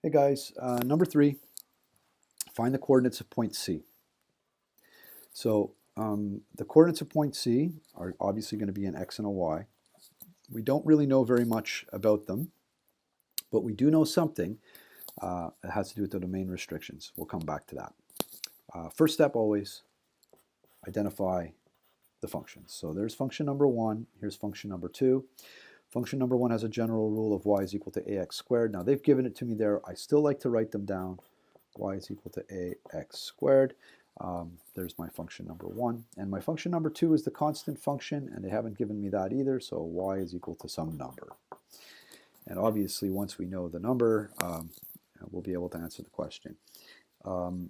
Hey guys, number 3, find the coordinates of point C. So the coordinates of point C are obviously going to be an x and a y. We don't really know very much about them, but we do know something. It has to do with the domain restrictions. We'll come back to that. First step always, identify the functions. So there's function number 1, here's function number 2. Function number 1 has a general rule of y is equal to ax squared. Now they've given it to me there. I still like to write them down. Y is equal to ax squared. There's my function number 1. And my function number 2 is the constant function, and they haven't given me that either, so y is equal to some number. And obviously, once we know the number, we'll be able to answer the question. I'm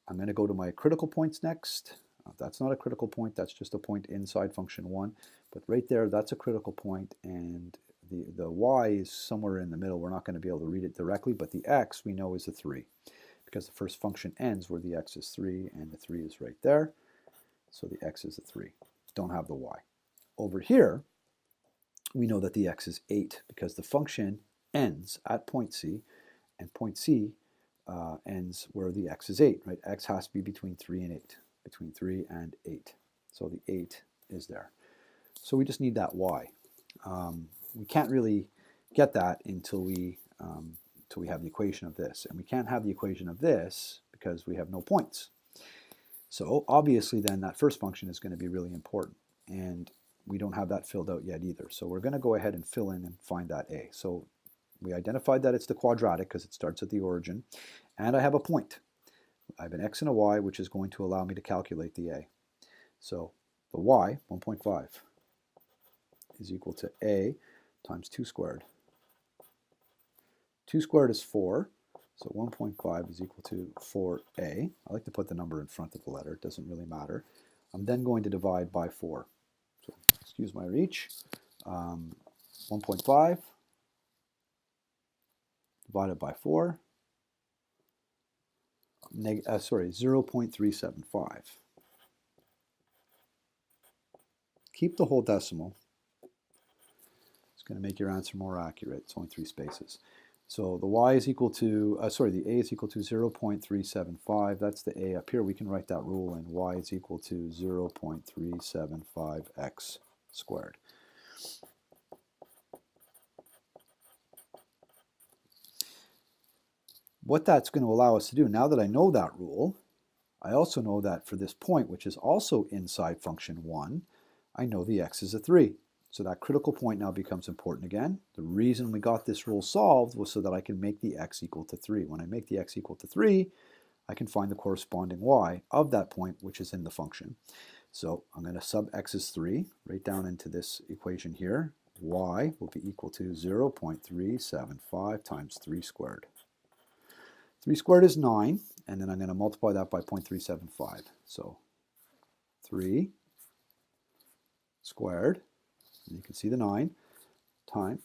going to go to my critical points next. That's not a critical point, that's just a point inside function 1. But right there, that's a critical point, and the y is somewhere in the middle. We're not going to be able to read it directly, but the x we know is a 3, because the first function ends where the x is 3, and the 3 is right there. So the x is a 3. Don't have the y. Over here, we know that the x is 8, because the function ends at point C, and point C ends where the x is 8, right? X has to be between 3 and 8, between 3 and 8. So the 8 is there. So we just need that y. We can't really get that until we have the equation of this. And we can't have the equation of this because we have no points. So obviously then that first function is going to be really important. And we don't have that filled out yet either. So we're going to go ahead and fill in and find that a. So we identified that it's the quadratic because it starts at the origin. And I have a point. I have an x and a y, which is going to allow me to calculate the a. So the y, 1.5, is equal to a times 2 squared. 2 squared is 4, so 1.5 is equal to 4a. I like to put the number in front of the letter, it doesn't really matter. I'm then going to divide by 4. So excuse my reach. 1.5 divided by 4, 0.375. Keep the whole decimal. It's going to make your answer more accurate. It's only 3 spaces. So the y is equal to, the a is equal to 0.375. That's the a up here. We can write that rule in. Y is equal to 0.375x squared. What that's going to allow us to do, now that I know that rule, I also know that for this point, which is also inside function 1, I know the x is a 3. So that critical point now becomes important again. The reason we got this rule solved was so that I can make the x equal to 3. When I make the x equal to 3, I can find the corresponding y of that point, which is in the function. So I'm going to sub x is 3 right down into this equation here. Y will be equal to 0.375 times 3 squared. 3 squared is 9, and then I'm going to multiply that by 0.375. So 3 squared, and you can see the 9, times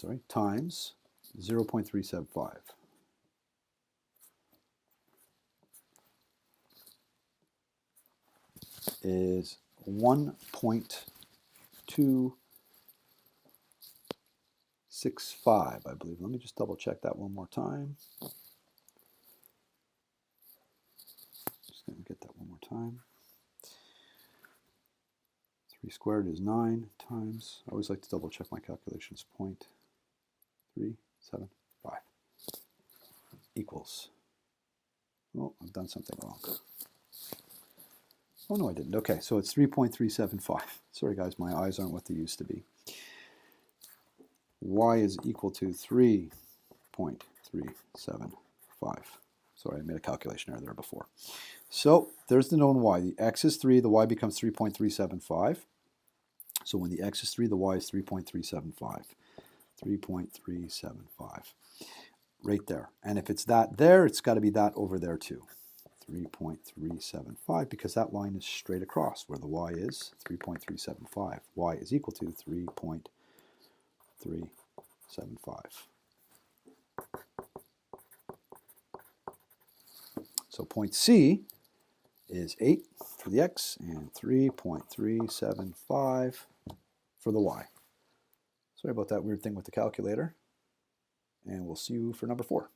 0.375. Is 1.265, I believe. Let me just double check that one more time. Just going to get that one more time. 3 squared is 9 times, I always like to double check my calculations, 0.375 equals, oh, I've done something wrong. Oh no, I didn't. Okay, so it's 3.375. Sorry guys, my eyes aren't what they used to be. Y is equal to 3.375. Sorry, I made a calculation error there before. So there's the known y. The x is 3, the y becomes 3.375. So when the x is 3, the y is 3.375. 3.375. Right there. And if it's that there, it's got to be that over there too. 3.375, because that line is straight across where the y is 3.375. Y is equal to 3.375. So point C is 8 for the x and 3.375 for the y. Sorry about that weird thing with the calculator. And we'll see you for number 4.